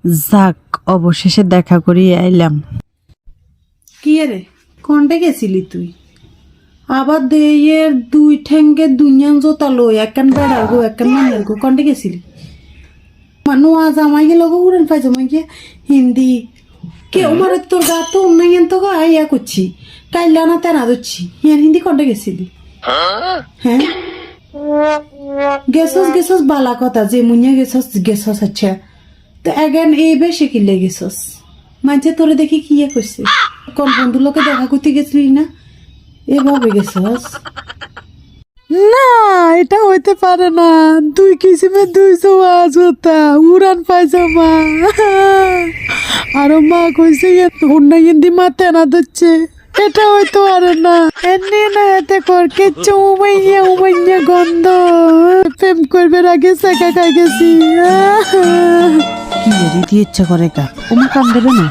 যাক, অবশেষে দেখা করিয়ে আইলাম। কি রে কন্ডে গেছিলি তুই? আবার দেয়ের দুই ঠেঙ্গে দুনিয়ান জোতা লই একখান বেড়ার গো একখান মানের গো কন্ডে গেছিলি? নোয়া জামাই গেল গো উড়ান পাই জামাই গিয়ে হিন্দি কেউ মারে তোর গা তো উন্নয়ন তো আইয়া করছি কাইলা না তেনা দিচ্ছি ইয়ার হিন্দি কন্ডে গেছিলি? হ্যাঁ গেছস বালা কথা যে মুনিয়া গেছস আচ্ছা তো এগান এই বেশি কিলে গেছস মাঝে তোরে দেখি কি করছে কোন বন্ধু লোকে দেখা করতে গেছিলি না এভাবে গেছস? না, এটা হইতে পারে না। 2 কিসিমের 2 জোয়া জুতা, উড়ান পায়জামা। আর মা কইছে উন্নয়ন দি মা তেনা দিচ্ছে, এটা হইতে পারে না। এমনি না এতে কর কিচ্ছু উমাইয়া গন্ধ। প্রেম করবার আগে সেকা খাই গেছি। কি এর ইতি ইচ্ছা করে কা ওমা কাম দেবে না।